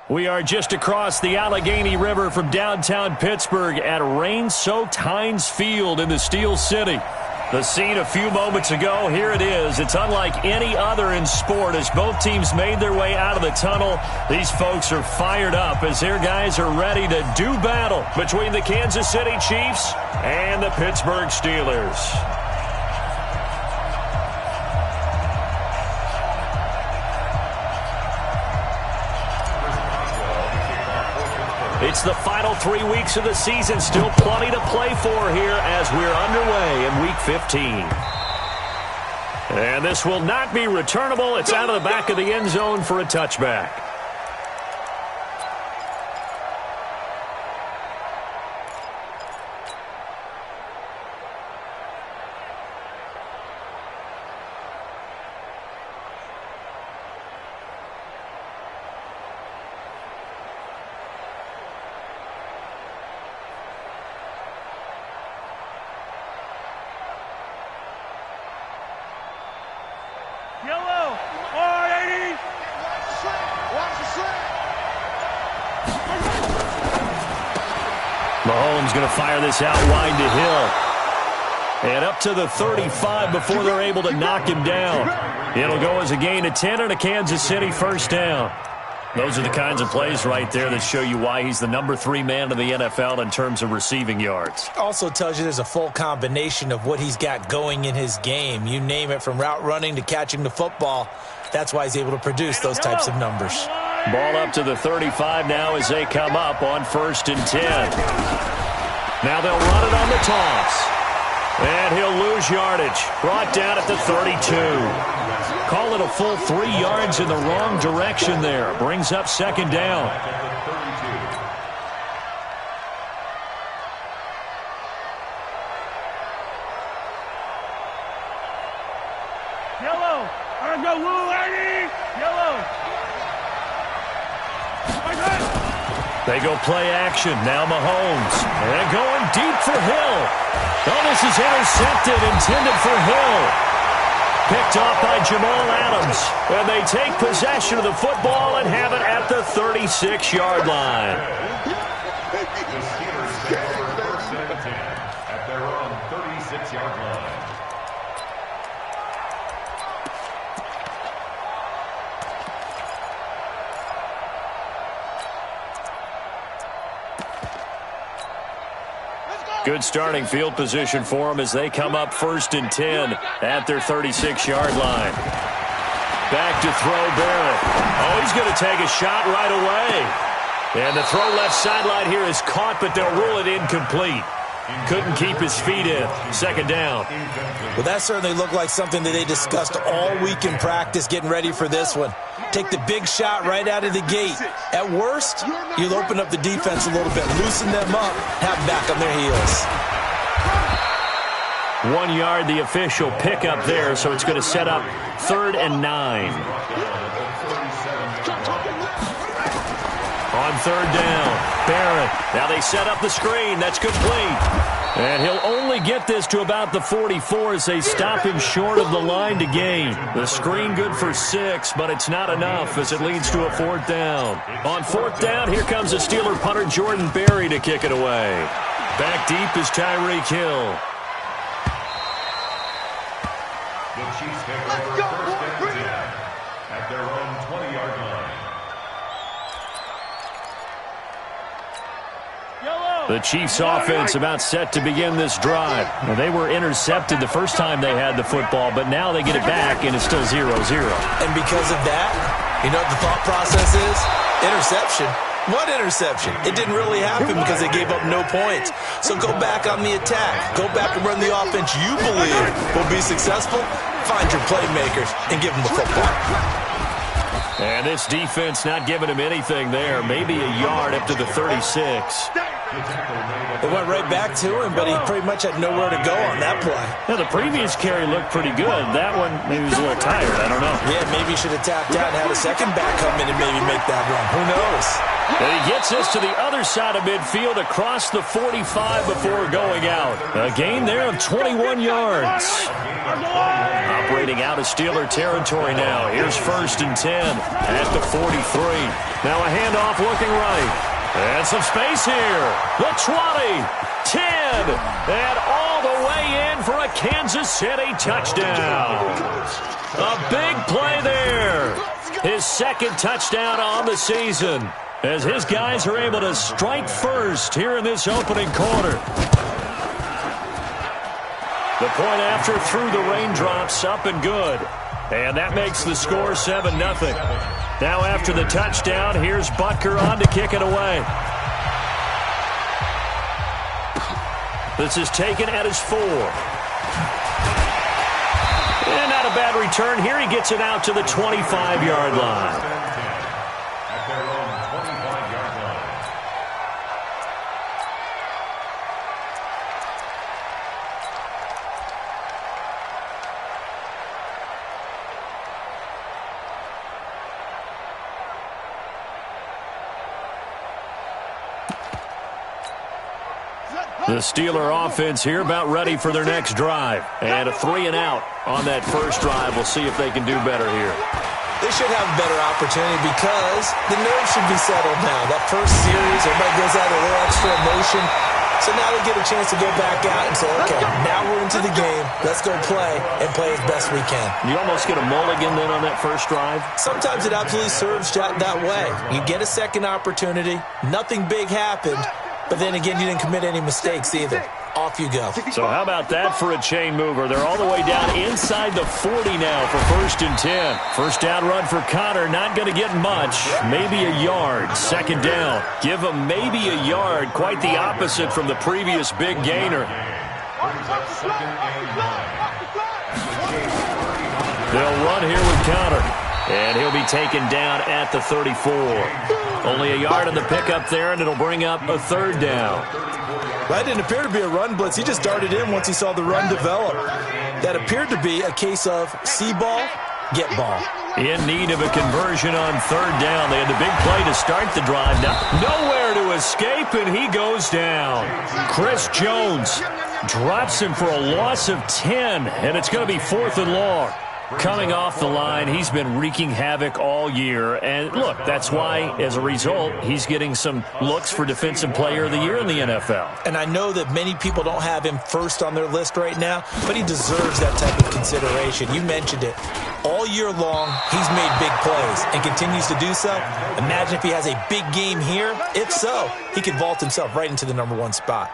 We are just across the Allegheny River from downtown Pittsburgh at rain-soaked Heinz Field in the Steel City. The scene a few moments ago, here it is. It's unlike any other in sport as both teams made their way out of the tunnel. These folks are fired up as their guys are ready to do battle between the Kansas City Chiefs and the Pittsburgh Steelers. It's the final 3 weeks of the season. Still plenty to play for here as we're underway in Week 15. And this will not be returnable. It's out of the back of the end zone for a touchback. Mahomes going to fire this out wide to Hill. And up to the 35 before they're able to knock him down. It'll go as a gain of 10 and a Kansas City first down. Those are the kinds of plays right there that show you why he's the number 3 man in the NFL in terms of receiving yards. Also tells you there's a full combination of what he's got going in his game. You name it, from route running to catching the football. That's why he's able to produce those types of numbers. Ball up to the 35 now as they come up on 1st and 10. Now they'll run it on the toss. And he'll lose yardage. Brought down at the 32. Call it a full 3 yards in the wrong direction there. Brings up 2nd down. Yellow. I go blue, lady. Yellow. They go play action. Now Mahomes. And going deep for Hill. Oh, this is intercepted, intended for Hill. Picked off by Jamal Adams. And they take possession of the football and have it at the 36-yard line. The Steelers take over 1st and 10 at their own 36-yard line. Good starting field position for them as they come up 1st and 10 at their 36-yard line. Back to throw Barrett. Oh, he's going to take a shot right away. And the throw left sideline here is caught, but they'll rule it incomplete. Couldn't keep his feet in. 2nd down. Well, that certainly looked like something that they discussed all week in practice, getting ready for this one. Take the big shot right out of the gate. At worst, you'll open up the defense a little bit, loosen them up, have them back on their heels. 1 yard, the official pickup there, so it's going to set up 3rd and 9. On 3rd down, Barrett. Now they set up the screen. That's complete. And he'll only get this to about the 44 as they stop him short of the line to gain. The screen good for 6, but it's not enough as it leads to a 4th down. On 4th down, here comes the Steeler punter Jordan Berry to kick it away. Back deep is Tyreek Hill. The Chiefs take over 1st and 10 at their own 20-yard line. The Chiefs offense about set to begin this drive. Now, they were intercepted the first time they had the football, but now they get it back and it's still 0-0. And because of that, you know what the thought process is? Interception. What interception? It didn't really happen because they gave up no points. So go back on the attack. Go back and run the offense you believe will be successful. Find your playmakers and give them the football. And this defense not giving him anything there. Maybe a yard up to the 36. It went right back to him, but he pretty much had nowhere to go on that play. Now, the previous carry looked pretty good. That one, maybe he was a little tired. I don't know. Yeah, maybe he should have tapped out and had a second back come in and maybe make that run. Who knows? And he gets this to the other side of midfield across the 45 before going out. A gain there of 21 yards. A operating out of Steeler territory now. Here's 1st and 10 at the 43. Now a handoff looking right. And some space here. The 20, 10, and all the way in for a Kansas City touchdown. A big play there. His 2nd touchdown on the season as his guys are able to strike first here in this opening quarter. The point after through the raindrops, up and good. And that makes the score 7-0. Now after the touchdown, here's Butker on to kick it away. This is taken at his 4. And not a bad return here. He gets it out to the 25-yard line. At their own 25-yard line. The Steeler offense here about ready for their next drive. And a 3-and-out on that first drive. We'll see if they can do better here. They should have a better opportunity because the nerves should be settled now. That first series, everybody goes out a little extra emotion. So now they get a chance to go back out and say, okay, now we're into the game. Let's go play and play as best we can. You almost get a mulligan then on that first drive? Sometimes it absolutely serves that way. You get a second opportunity. Nothing big happened. But then again, you didn't commit any mistakes either. Off you go. So how about that for a chain mover? They're all the way down inside the 40 now for 1st and 10. First down run for Connor. Not going to get much. Maybe a yard. 2nd down. Give him maybe a yard. Quite the opposite from the previous big gainer. They'll run here with Connor. And he'll be taken down at the 34. Only a yard on the pickup there, and it'll bring up a 3rd down. That didn't appear to be a run blitz. He just darted in once he saw the run develop. That appeared to be a case of see ball, get ball. In need of a conversion on 3rd down. They had the big play to start the drive. Now, nowhere to escape, and he goes down. Chris Jones drops him for a loss of 10, and it's going to be 4th and long. Coming off the line, he's been wreaking havoc all year. And look, that's why, as a result, he's getting some looks for Defensive Player of the Year in the NFL. And I know that many people don't have him first on their list right now, but he deserves that type of consideration. You mentioned it. All year long, he's made big plays and continues to do so. Imagine if he has a big game here. If so, he could vault himself right into the #1 spot.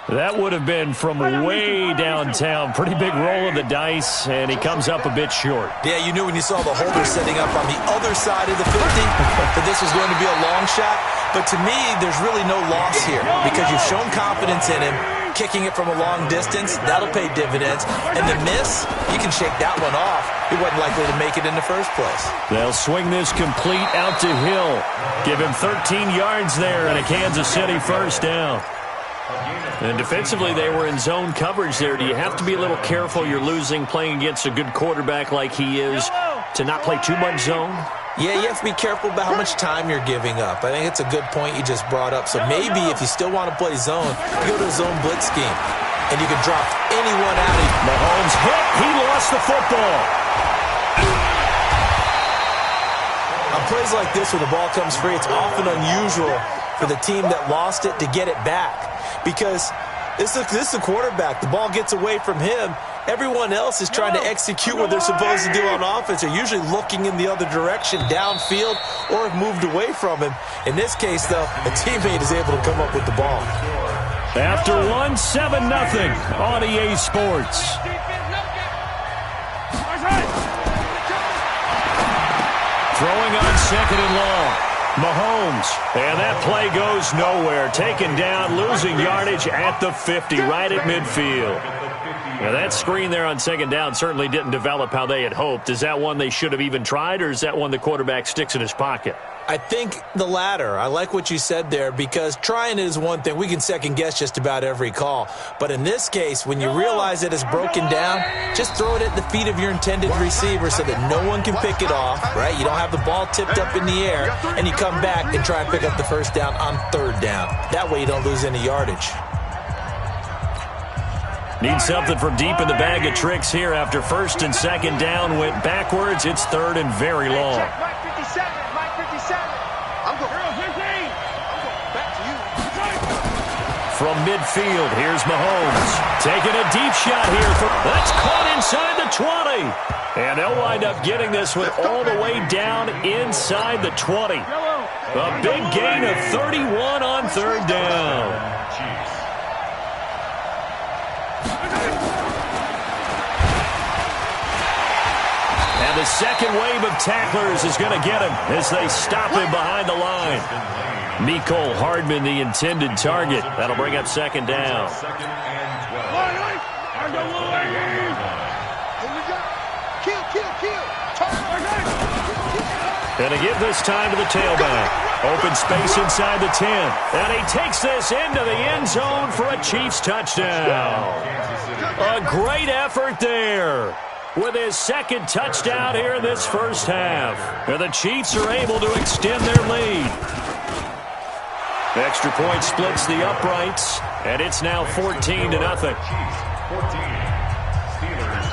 That would have been from way downtown. Pretty big roll of the dice, and he comes up a bit short. Yeah, you knew when you saw the holder setting up on the other side of the 50 that this was going to be a long shot. But to me, there's really no loss here because you've shown confidence in him. Kicking it from a long distance, that'll pay dividends. And the miss, you can shake that one off. He wasn't likely to make it in the first place. They'll swing this complete out to Hill. Give him 13 yards there and a Kansas City first down. And defensively, they were in zone coverage there. Do you have to be a little careful? You're losing playing against a good quarterback like he is to not play too much zone? Yeah, you have to be careful about how much time you're giving up. I think it's a good point you just brought up. So maybe if you still want to play zone, you go to a zone blitz scheme. And you can drop anyone out of Mahomes hit. He lost the football. On plays like this where the ball comes free, it's often unusual for the team that lost it to get it back. Because this is a quarterback. The ball gets away from him. Everyone else is trying to execute what they're supposed to do on offense. They're usually looking in the other direction, downfield, or have moved away from him. In this case, though, a teammate is able to come up with the ball. After 7-0 on EA Sports. Throwing on 2nd and long. Mahomes, and that play goes nowhere. Taken down, losing yardage at the 50, right at midfield. Now that screen there on 2nd down certainly didn't develop how they had hoped. Is that one they should have even tried, or is that one the quarterback sticks in his pocket? I think the latter. I like what you said there because trying is one thing. We can second-guess just about every call. But in this case, when you realize it is broken down, just throw it at the feet of your intended receiver so that no one can pick it off, right? You don't have the ball tipped up in the air, and you come back and try and pick up the first down on 3rd down. That way you don't lose any yardage. Need something from deep in the bag of tricks here after first and second down went backwards. It's third and very long. Mike 57. Mike 57. I'm going. 15. I'm going back to you. From midfield, here's Mahomes. Taking a deep shot here. That's caught inside the 20. And they'll wind up getting this one all the way down inside the 20. A big gain of 31 on third down. And the second wave of tacklers is going to get him as they stop him behind the line. Mecole Hardman, the intended target. That'll bring up second down. And to give this time to the tailback. Open space inside the 10. And he takes this into the end zone for a Chiefs touchdown. A great effort there with his second touchdown here in this first half. And the Chiefs are able to extend their lead. Extra point splits the uprights, and it's now 14-0.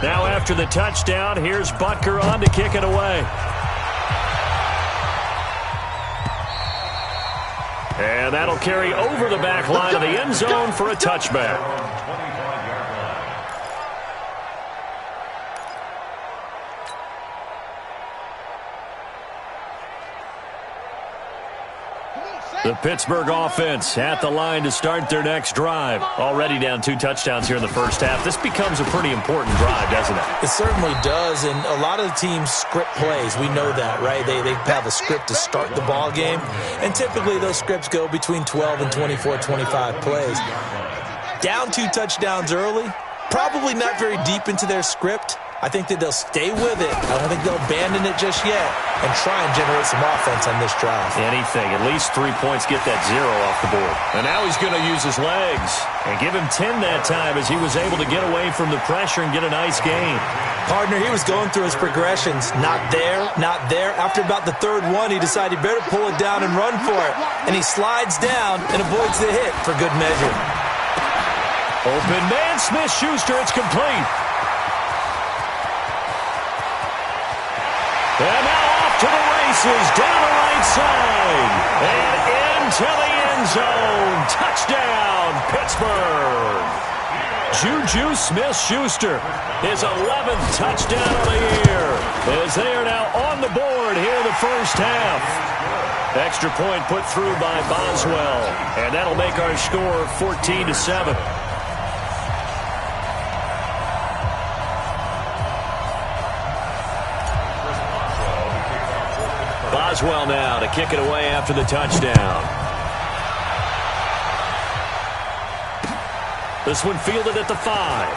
Now after the touchdown, here's Butker on to kick it away. And that'll carry over the back line of the end zone for a touchback. The Pittsburgh offense at the line to start their next drive. Already down 2 touchdowns here in the first half. This becomes a pretty important drive, doesn't it? It certainly does, and a lot of the teams script plays. We know that, right? They have a script to start the ball game, and typically those scripts go between 12 and 24, 25 plays. Down 2 touchdowns early, probably not very deep into their script. I think that they'll stay with it. I don't think they'll abandon it just yet and try and generate some offense on this drive. Anything. At least 3 points, get that 0 off the board. And now he's going to use his legs and give him 10 that time as he was able to get away from the pressure and get a nice gain. Partner, he was going through his progressions. Not there, not there. After about the third one, he decided he better pull it down and run for it. And he slides down and avoids the hit for good measure. Open man, Smith-Schuster. It's complete. And now off to the races, down the right side, and into the end zone. Touchdown, Pittsburgh. Juju Smith-Schuster, his 11th touchdown of the year, as they are now on the board here in the first half. Extra point put through by Boswell, and that'll make our score 14-7. Boswell now to kick it away after the touchdown. This one fielded at the 5.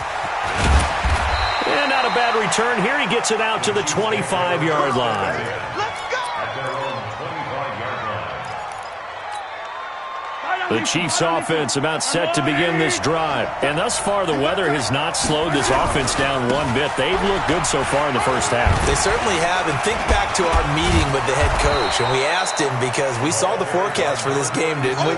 And not a bad return here. He gets it out to the 25-yard line. The Chiefs offense about set to begin this drive. And thus far, the weather has not slowed this offense down one bit. They've looked good so far in the first half. They certainly have. And think back to our meeting with the head coach. And we asked him because we saw the forecast for this game, didn't we?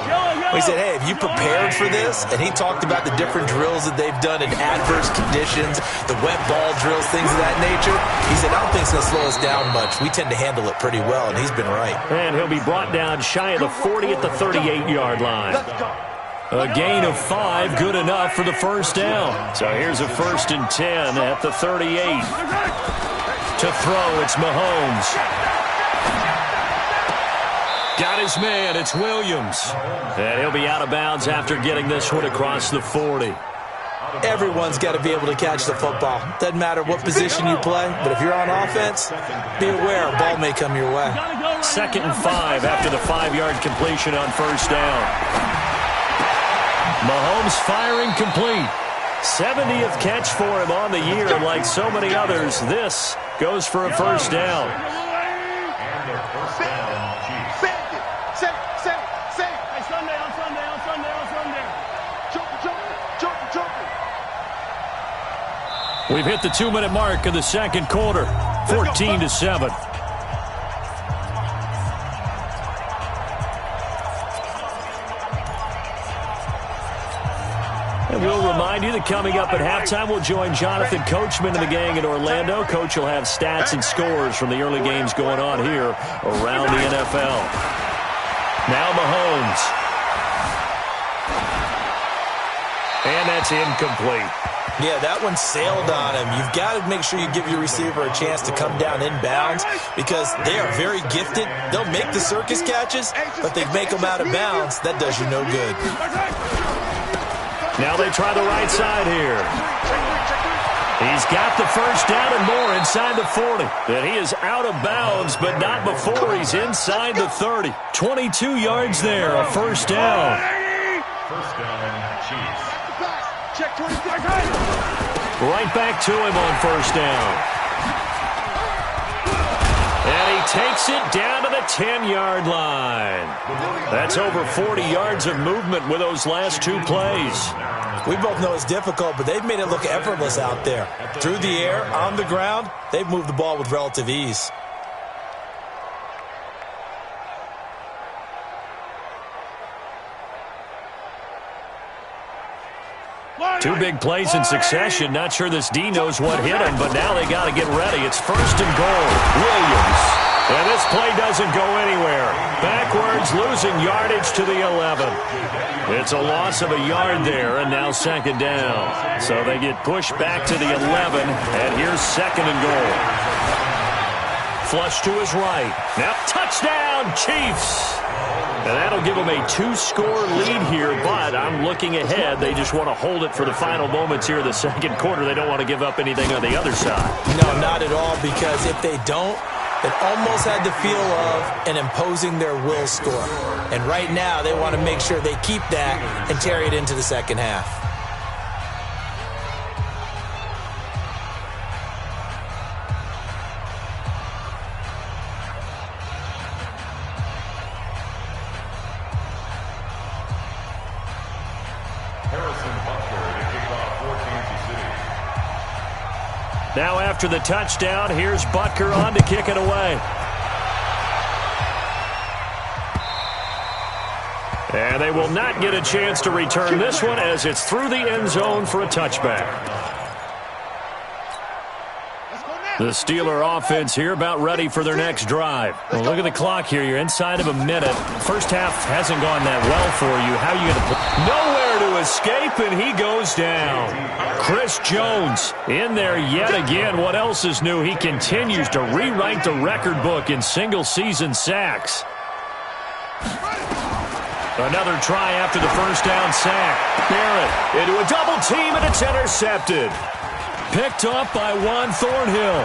We said, hey, have you prepared for this? And he talked about the different drills that they've done in adverse conditions, the wet ball drills, things of that nature. He said, I don't think it's going to slow us down much. We tend to handle it pretty well, and he's been right. And he'll be brought down shy of the 40 at the 38-yard line. A gain of 5, good enough for the first down. So here's a 1st and 10 at the 38. To throw, it's Mahomes. Got his man, it's Williams. And he'll be out of bounds after getting this one across the 40. Everyone's got to be able to catch the football. Doesn't matter what position you play, but if you're on offense, be aware a ball may come your way. 2nd and 5 after the 5-yard completion on first down. Mahomes firing complete. 70th catch for him on the year, and like so many others, this goes for a first down. We've hit the 2-minute mark of the second quarter, 14-7. And we'll remind you that coming up at halftime, we'll join Jonathan Coachman and the gang in Orlando. Coach will have stats and scores from the early games going on here around the NFL. Now Mahomes. And that's incomplete. Yeah, that one sailed on him. You've got to make sure you give your receiver a chance to come down inbounds because they are very gifted. They'll make the circus catches, but they make them out of bounds. That does you no good. Now they try the right side here. He's got the first down and more inside the 40. And he is out of bounds, but not before he's inside the 30. 22 yards there, a first down. First down, Chiefs. Check 25. Right back to him on first down. And he takes it down to the 10-yard line. That's over 40 yards of movement with those last two plays. We both know it's difficult, but they've made it look effortless out there. Through the air, on the ground, they've moved the ball with relative ease. Two big plays in succession. Not sure this D knows what hit him, but now they got to get ready. It's first and goal. Williams. And this play doesn't go anywhere. Backwards, losing yardage to the 11. It's a loss of a yard there, and now second down. So they get pushed back to the 11, and here's second and goal. Flush to his right. Now touchdown, Chiefs. And that'll give them a 2-score lead here, but I'm looking ahead. They just want to hold it for the final moments here in the second quarter. They don't want to give up anything on the other side. No, not at all, because if they don't, it almost had the feel of an imposing their will score. And right now, they want to make sure they keep that and carry it into the second half. Now after the touchdown, here's Butker on to kick it away. And they will not get a chance to return this one as it's through the end zone for a touchback. The Steeler offense here about ready for their next drive. Well, look at the clock here. You're inside of a minute. First half hasn't gone that well for you. How are you going to play? Nowhere to escape, and he goes down. Chris Jones in there yet again. What else is new? He continues to rewrite the record book in single-season sacks. Another try after the first down sack. Barrett into a double team, and it's intercepted. Picked up by Juan Thornhill.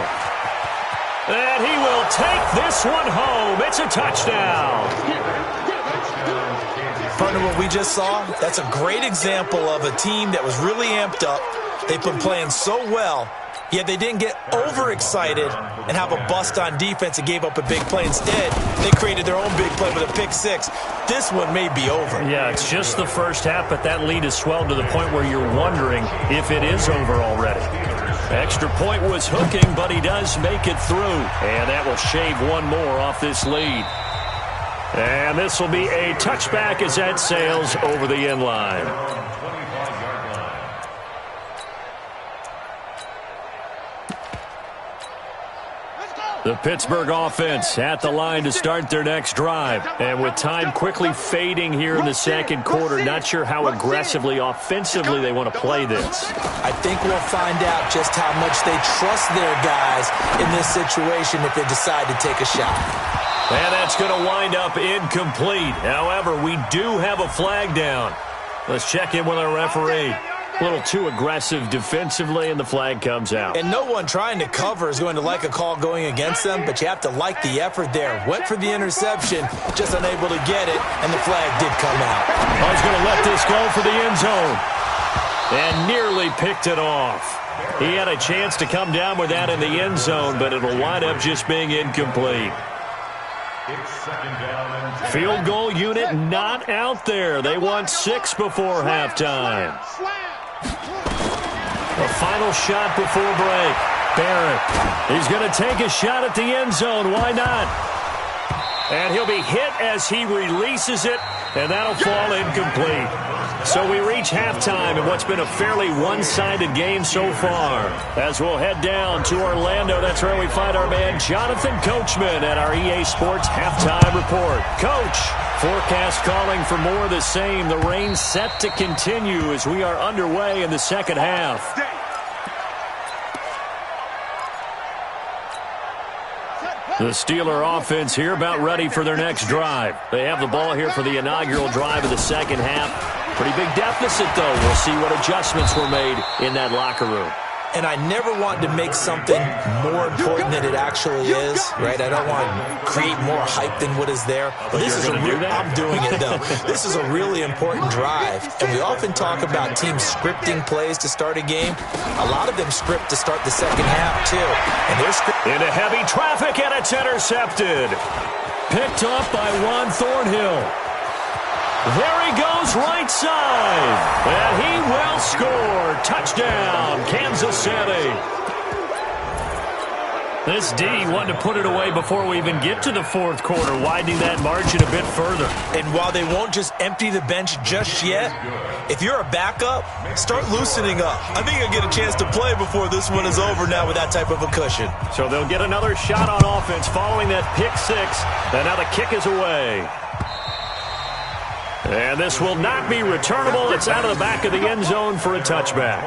And he will take this one home. It's a touchdown. Partner, what we just saw, that's a great example of a team that was really amped up. They've been playing so well, yet they didn't get overexcited and have a bust on defense and gave up a big play. Instead, they created their own big play with a pick six. This one may be over. Yeah, it's just the first half, but that lead has swelled to the point where you're wondering if it is over already. Extra point was hooking, but he does make it through. And that will shave one more off this lead. And this will be a touchback as that sails over the end line. The Pittsburgh offense at the line to start their next drive. And with time quickly fading here in the second quarter, not sure how aggressively, offensively they want to play this. I think we'll find out just how much they trust their guys in this situation if they decide to take a shot. And that's going to wind up incomplete. However, we do have a flag down. Let's check in with our referee. A little too aggressive defensively, and the flag comes out. And no one trying to cover is going to like a call going against them, but you have to like the effort there. Went for the interception, just unable to get it, and the flag did come out. I was going to let this go for the end zone. And nearly picked it off. He had a chance to come down with that in the end zone, but it'll wind up just being incomplete. Field goal unit not out there. They want 6 before halftime. A final shot before break. Barrett, he's going to take a shot at the end zone. Why not? And he'll be hit as he releases it, and that'll fall incomplete. So we reach halftime in what's been a fairly one-sided game so far. As we'll head down to Orlando, that's where we find our man Jonathan Coachman at our EA Sports Halftime Report. Coach, forecast calling for more of the same. The rain set to continue as we are underway in the second half. The Steeler offense here about ready for their next drive. They have the ball here for the inaugural drive of the second half. Pretty big deficit, though. We'll see what adjustments were made in that locker room. And I never want to make something more important than it actually is, right? I don't want to create more hype than what is there. But this is I'm doing it, though. This is a really important drive. And we often talk about teams scripting plays to start a game. A lot of them script to start the second half, too. And they're scripting. Into heavy traffic, and it's intercepted. Picked up by Juan Thornhill. There he goes, right side. And he will score. Touchdown, Kansas City. This D wanted to put it away before we even get to the fourth quarter, widening that margin a bit further. And while they won't just empty the bench just yet, if you're a backup, start loosening up. I think you'll get a chance to play before this one is over now with that type of a cushion. So they'll get another shot on offense following that pick six. And now the kick is away. And this will not be returnable. It's out of the back of the end zone for a touchback.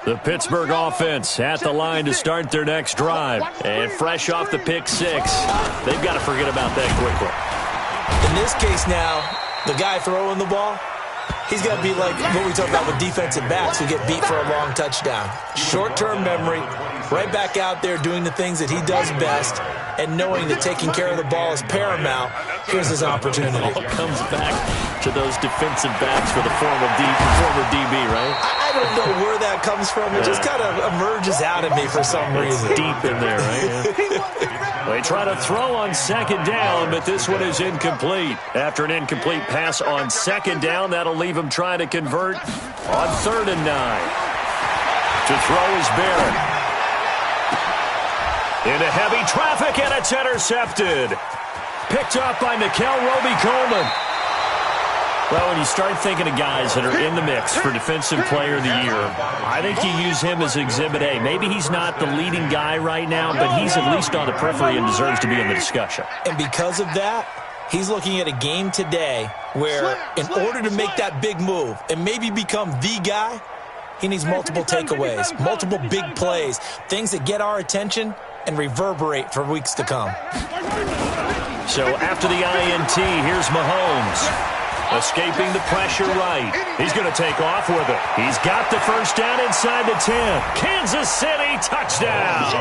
The Pittsburgh offense at the line to start their next drive. And fresh off the pick six, they've got to forget about that quickly. In this case now, the guy throwing the ball, he's got to be like what we talk about with defensive backs who get beat for a long touchdown. Short-term memory, right back out there doing the things that he does best, and knowing that taking care of the ball is paramount. Here's his opportunity. It all comes back to those defensive backs for the former DB, right? I don't know where that comes from. It just kind of emerges out of me for some reason. Deep in there, right? They try to throw on second down, but this one is incomplete. After an incomplete pass on second down, that'll leave him trying to convert on 3rd and 9. To throw is Barrett. Into heavy traffic, and it's intercepted. Picked up by Nickel Roby-Coleman. Well, when you start thinking of guys that are in the mix for Defensive Player of the Year, I think you use him as Exhibit A. Maybe he's not the leading guy right now, but he's at least on the periphery and deserves to be in the discussion. And because of that, he's looking at a game today where in order to make that big move and maybe become the guy, he needs multiple takeaways, multiple big plays, things that get our attention and reverberate for weeks to come. So after the INT, here's Mahomes. Escaping the pressure right. He's going to take off with it. He's got the first down inside the 10. Kansas City touchdown.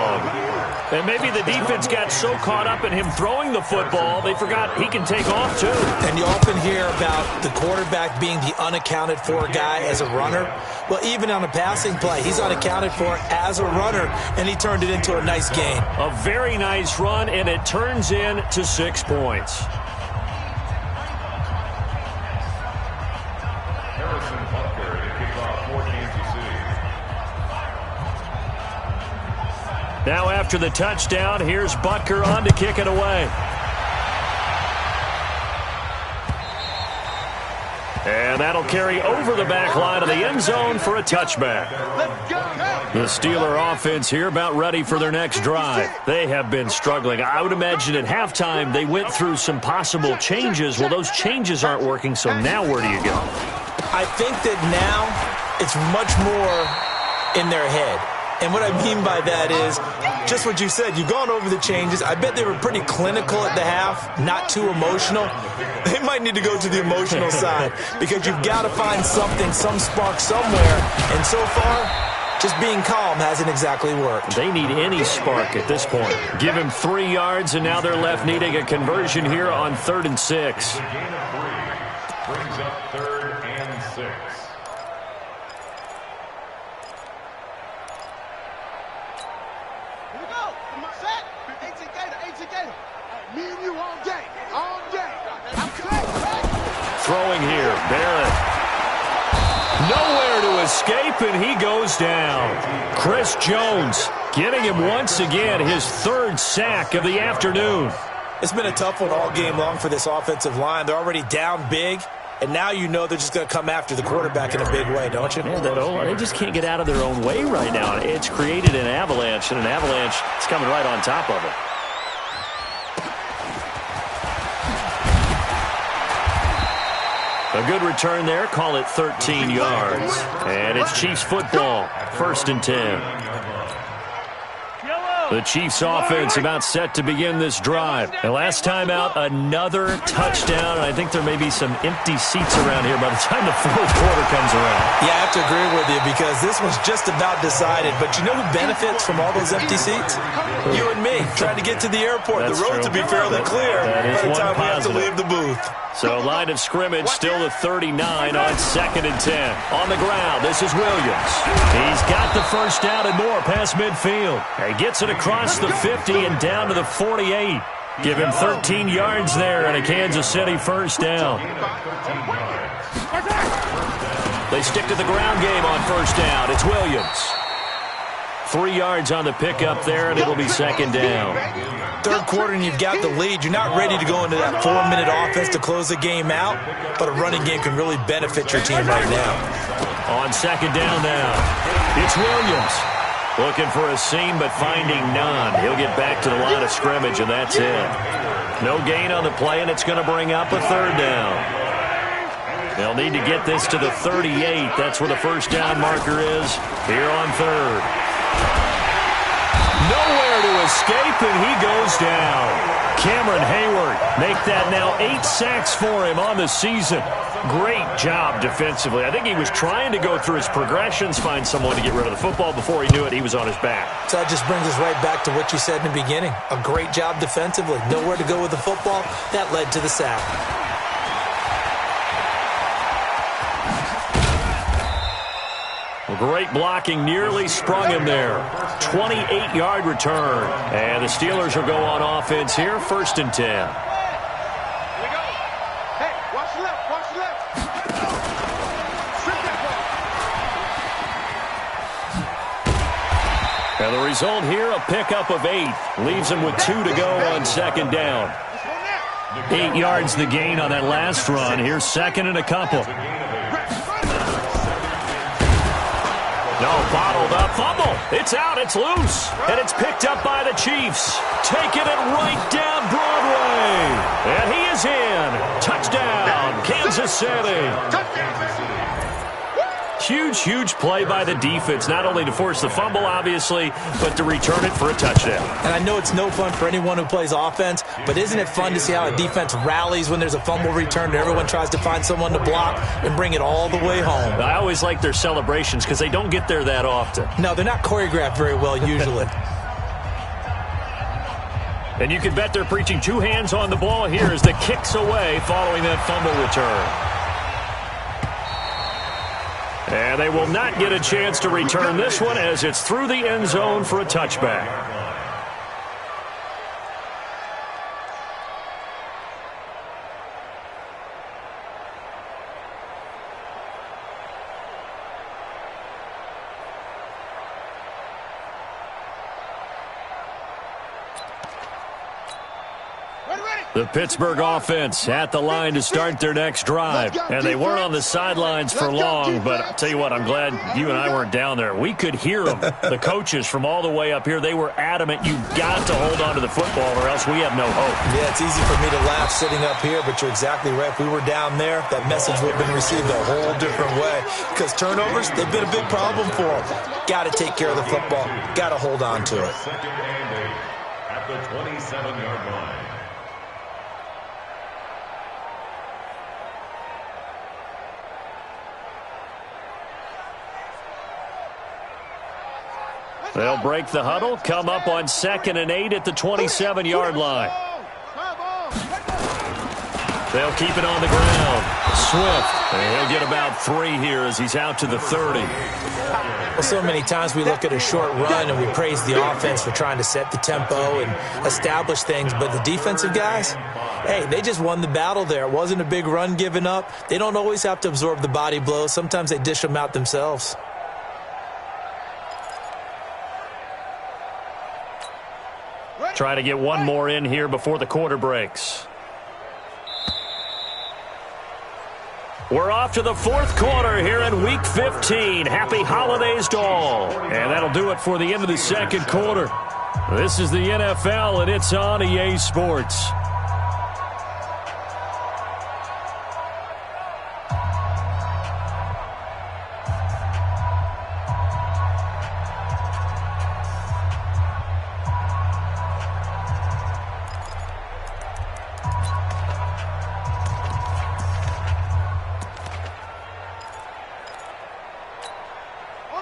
And maybe the defense got so caught up in him throwing the football, they forgot he can take off too. And you often hear about the quarterback being the unaccounted for guy as a runner. Well, even on a passing play, he's unaccounted for as a runner, and he turned it into a nice gain. A very nice run, and it turns into 6 points. Now after the touchdown, here's Butker on to kick it away. And that'll carry over the back line of the end zone for a touchback. The Steeler offense here about ready for their next drive. They have been struggling. I would imagine at halftime they went through some possible changes. Well, those changes aren't working, so now where do you go? I think that now it's much more in their head. And what I mean by that is just what you said. You've gone over the changes. I bet they were pretty clinical at the half, not too emotional. They might need to go to the emotional side because you've got to find something, some spark somewhere. And so far, just being calm hasn't exactly worked. They need any spark at this point. Give him 3 yards, and now they're left needing a conversion here on 3rd and 6. Brings up 3rd and 6. Here we go. Set. 18 Gator. 18 Gator. throwing here. Barrett. Nowhere to escape, and he goes down. Chris Jones getting him once again his third sack of the afternoon. It's been a tough one all game long for this offensive line. They're already down big, and now you know they're just going to come after the quarterback in a big way, don't you? Man, they just can't get out of their own way right now. It's created an avalanche, and an avalanche is coming right on top of it. A good return there. Call it 13 yards. And it's Chiefs football. 1st and 10. The Chiefs offense about set to begin this drive. And last time out, another touchdown. And I think there may be some empty seats around here by the time the 4th quarter comes around. Yeah, I have to agree with you because this one's just about decided. But you know who benefits from all those empty seats? You and me, trying to get to the airport. That's the road true. to be fairly clear by the time we have to leave the booth. So line of scrimmage still the 39 on 2nd and 10. On the ground, this is Williams. He's got the first down and more past midfield. He gets it across the 50 and down to the 48. Give him 13 yards there and a Kansas City first down. They stick to the ground game on first down. It's Williams. 3 yards on the pickup there, and it'll be 2nd down. 3rd quarter and you've got the lead. You're not ready to go into that 4-minute offense to close the game out, but a running game can really benefit your team right now. On 2nd down now, it's Williams. Looking for a seam, but finding none. He'll get back to the line of scrimmage, and that's it. No gain on the play, and it's going to bring up a 3rd down. They'll need to get this to the 38. That's where the first down marker is here on 3rd. Nowhere to escape, and he goes down. Cameron Hayward make that now 8 sacks for him on the season. Great job defensively. I think he was trying to go through his progressions, find someone to get rid of the football. Before he knew it, he was on his back. So that just brings us right back to what you said in the beginning. A great job defensively. Nowhere to go with the football. That led to the sack. Great blocking, nearly sprung him there. 28-yard return. And the Steelers will go on offense here, 1st and 10. Here we go. Hey, watch the left, watch the left. Strip that ball. And the result here, a pickup of 8. Leaves him with 2 to go on 2nd down. 8 yards the gain on that last run. Here's 2nd and a couple. No, bottled up. Fumble. It's out. It's loose. And it's picked up by the Chiefs. Taking it right down Broadway. And he is in. Touchdown, Kansas City. Huge, huge play by the defense. Not only to force the fumble, obviously, but to return it for a touchdown. And I know it's no fun for anyone who plays offense, but isn't it fun to see how a defense rallies when there's a fumble return and everyone tries to find someone to block and bring it all the way home? I always like their celebrations because they don't get there that often. No, they're not choreographed very well usually. And you can bet they're preaching 2 hands on the ball here as the kicks away following that fumble return. And they will not get a chance to return this one as it's through the end zone for a touchback. The Pittsburgh offense at the line to start their next drive. And they weren't on the sidelines for long, but I'll tell you what, I'm glad you and I weren't down there. We could hear them. The coaches from all the way up here, they were adamant. You've got to hold on to the football or else we have no hope. Yeah, it's easy for me to laugh sitting up here, but you're exactly right. If we were down there, that message would have been received a whole different way. Because turnovers, they've been a big problem for them. Got to take care of the football. Got to hold on to it. Second and 8 at the 27-yard line. They'll break the huddle, come up on 2nd and 8 at the 27-yard line. They'll keep it on the ground. Swift, he'll get about 3 here as he's out to the 30. Well, so many times we look at a short run and we praise the offense for trying to set the tempo and establish things, but the defensive guys, hey, they just won the battle there. It wasn't a big run given up. They don't always have to absorb the body blows. Sometimes they dish them out themselves. Try to get one more in here before the quarter breaks. We're off to the 4th quarter here in Week 15. Happy holidays to all. And that'll do it for the end of the 2nd quarter. This is the NFL, and it's on EA Sports.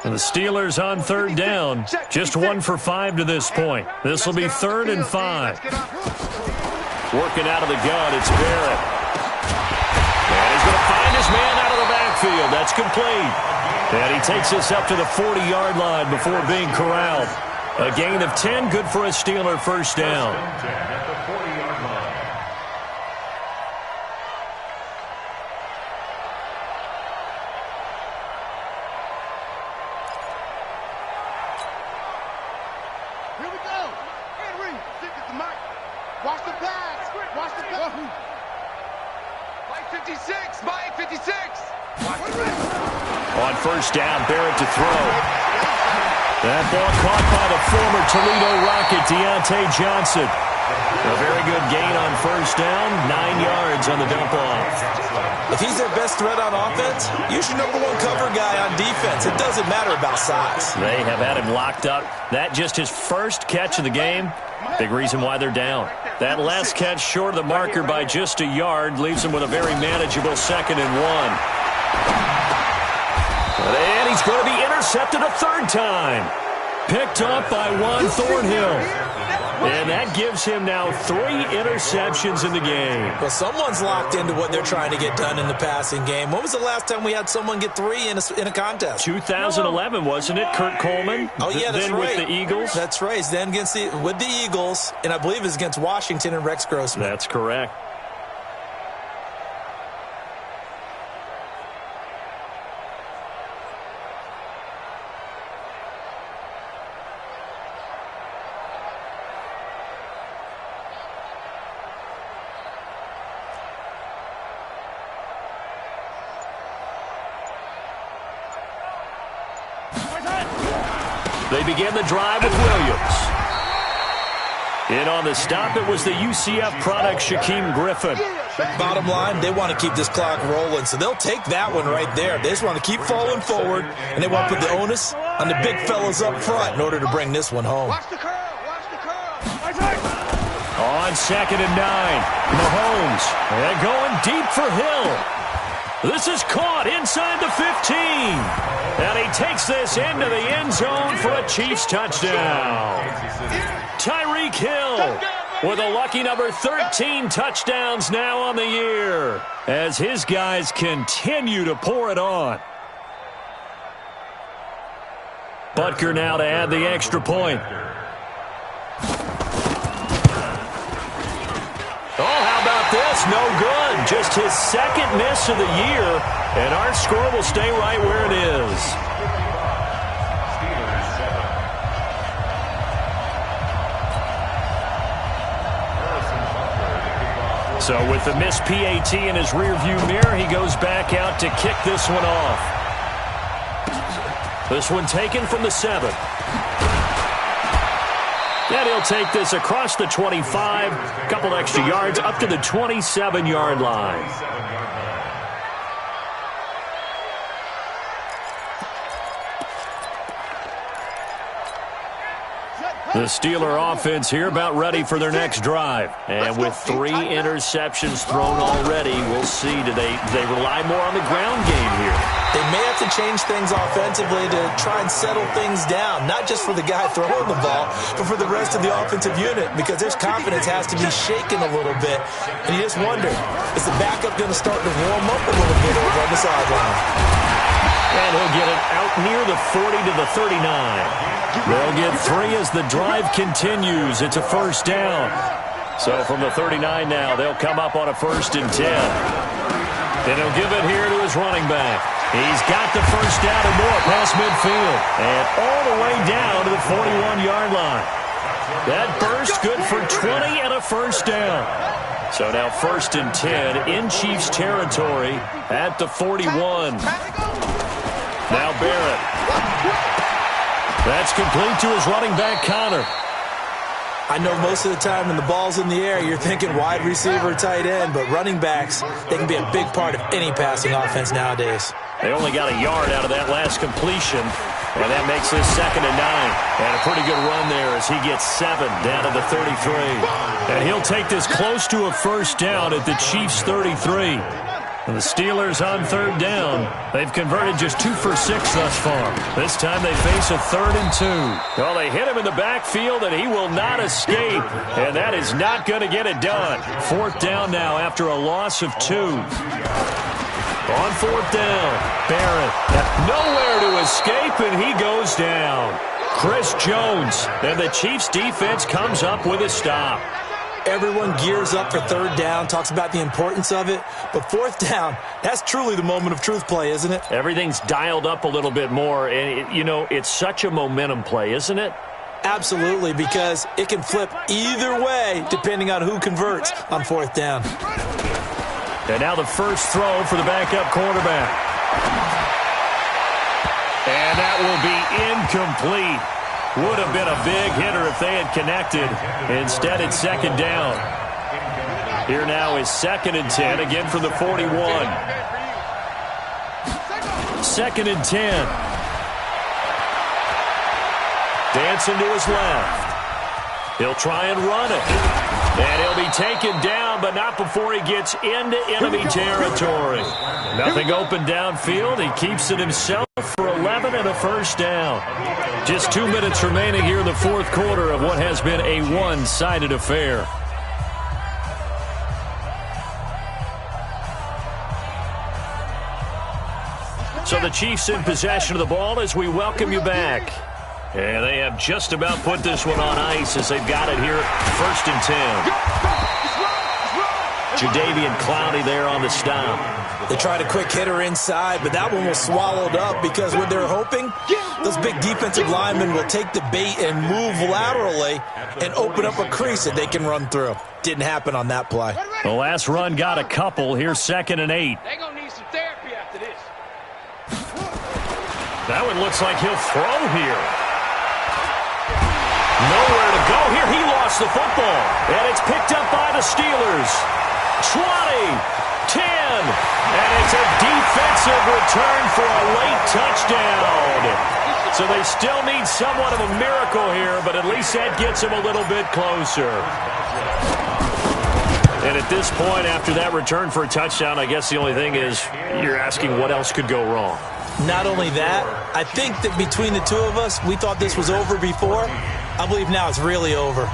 And the Steelers on 3rd down. Just 1 for 5 to this point. This will be 3rd and 5. Working out of the gun, it's Barrett. And he's going to find his man out of the backfield. That's complete. And he takes us up to the 40-yard line before being corralled. A gain of 10, good for a Steeler first down. On first down, Barrett to throw. That ball caught by the former Toledo Rocket, Deontay Johnson. A very good gain on first down, 9 yards on the dump-off. If he's their best threat on offense, use your #1 cover guy on defense. It doesn't matter about size. They have had him locked up. That just his first catch of the game. Big reason why they're down. That last catch short of the marker by just a yard leaves them with a very manageable 2nd and 1. And he's going to be intercepted a 3rd time. Picked up by Juan Thornhill. And that gives him now 3 interceptions in the game. Well, someone's locked into what they're trying to get done in the passing game. When was the last time we had someone get 3 in a contest? 2011, wasn't it? Kurt Coleman? Oh, yeah, that's then right. with the Eagles? That's right. Then with the Eagles, and I believe it's against Washington and Rex Grossman. That's correct. They begin the drive with Williams. In on the stop, it was the UCF product, Shaquem Griffin. Bottom line, they want to keep this clock rolling, so they'll take that one right there. They just want to keep falling forward, and they want to put the onus on the big fellas up front in order to bring this one home. Watch the curl. Watch the curl. On 2nd and 9, Mahomes. And going deep for Hill. This is caught inside the 15. And he takes this into the end zone for a Chiefs touchdown. Tyreek Hill with a lucky number 13 touchdowns now on the year as his guys continue to pour it on. Butker now to add the extra point. Oh, how about this? No good. Just his 2nd miss of the year, and our score will stay right where it is. So with the missed PAT in his rearview mirror, he goes back out to kick this one off. This one taken from the 7. And he'll take this across the 25, a couple extra yards, up to the 27-yard line. The Steeler offense here about ready for their next drive. And with 3 interceptions thrown already, we'll see. Do they rely more on the ground game here? They may have to change things offensively to try and settle things down, not just for the guy throwing the ball, but for the rest of the offensive unit, because their confidence has to be shaken a little bit. And you just wonder, is the backup going to start to warm up a little bit over on the sideline? And he'll get it out near the 40 to the 39. They'll get 3 as the drive continues. It's a first down. So from the 39 now, they'll come up on a 1st and 10. And he'll give it here to his running back. He's got the first down and more past midfield. And all the way down to the 41-yard line. That burst good for 20 and a first down. So now 1st and 10 in Chiefs territory at the 41. Now Barrett. That's complete to his running back, Connor. I know most of the time when the ball's in the air, you're thinking wide receiver, tight end, but running backs, they can be a big part of any passing offense nowadays. They only got a yard out of that last completion, and that makes this 2nd and 9. And a pretty good run there as he gets 7 down to the 33. And he'll take this close to a first down at the Chiefs' 33. And the Steelers on 3rd down. They've converted just 2 for 6 thus far. This time they face a 3rd and 2. Well, they hit him in the backfield, and he will not escape. And that is not going to get it done. 4th down now after a loss of 2. On 4th down, Barrett nowhere to escape, and he goes down. Chris Jones, and the Chiefs' defense comes up with a stop. Everyone gears up for 3rd down, talks about the importance of it. But 4th down, that's truly the moment of truth play, isn't it? Everything's dialed up a little bit more. And, it's such a momentum play, isn't it? Absolutely, because it can flip either way depending on who converts on 4th down. And now the first throw for the backup quarterback. And that will be incomplete. Would have been a big hitter if they had connected. Instead, it's 2nd down. Here now is 2nd and 10, again from the 41. 2nd and 10. Dancing to his left. He'll try and run it. And he'll be taken down, but not before he gets into enemy territory. Nothing open downfield. He keeps it himself for 11 and a first down. Just 2 minutes remaining here in the 4th quarter of what has been a one-sided affair. So the Chiefs in possession of the ball as we welcome you back. And they have just about put this one on ice as they've got it here at 1st and 10. Jadeveon Clowney there on the stop. They tried a quick hitter inside, but that one was swallowed up because what they're hoping, those big defensive linemen will take the bait and move laterally and open up a crease that they can run through. Didn't happen on that play. The last run got a couple. Here's 2nd and 8. They're going to need some therapy after this. That one looks like he'll throw here. Nowhere to go here. He lost the football. And it's picked up by the Steelers. 20, 10, and it's a defensive return for a late touchdown. So they still need somewhat of a miracle here, but at least that gets them a little bit closer. And at this point, after that return for a touchdown, I guess the only thing is you're asking what else could go wrong. Not only that, I think that between the two of us, we thought this was over before. I believe now it's really over.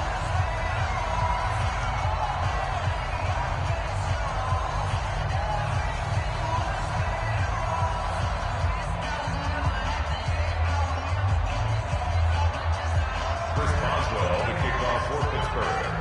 Chris Boswell, the kickoff for Pittsburgh.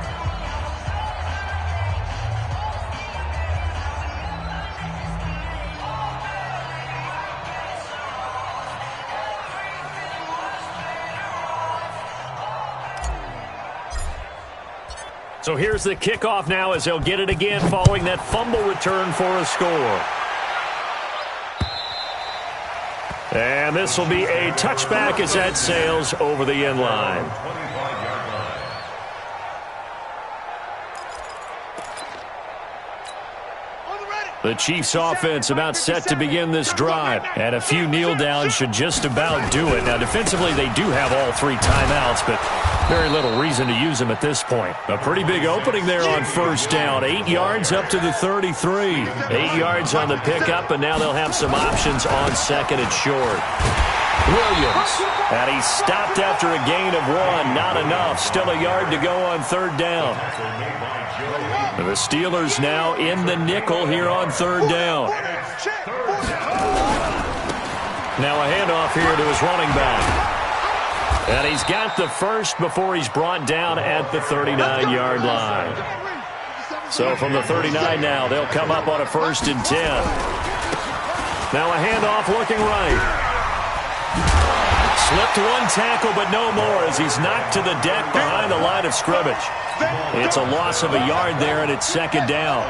So here's the kickoff now as they'll get it again following that fumble return for a score. And this will be a touchback as that sails over the end line. 25-yard line. On the ready. The Chiefs offense about set to begin this drive. And a few kneel downs should just about do it. Now, defensively, they do have all 3 timeouts, but very little reason to use them at this point. A pretty big opening there on first down. 8 yards up to the 33. 8 yards on the pickup, and now they'll have some options on second and short. Williams. And he stopped after a gain of 1. Not enough. Still a yard to go on third down. The Steelers now in the nickel here on third down. Now a handoff here to his running back. And he's got the first before he's brought down at the 39-yard line. So from the 39 now, they'll come up on a 1st and 10. Now a handoff looking right. Slipped 1 tackle, but no more as he's knocked to the deck behind the line of scrimmage. It's a loss of a yard there, and it's 2nd down.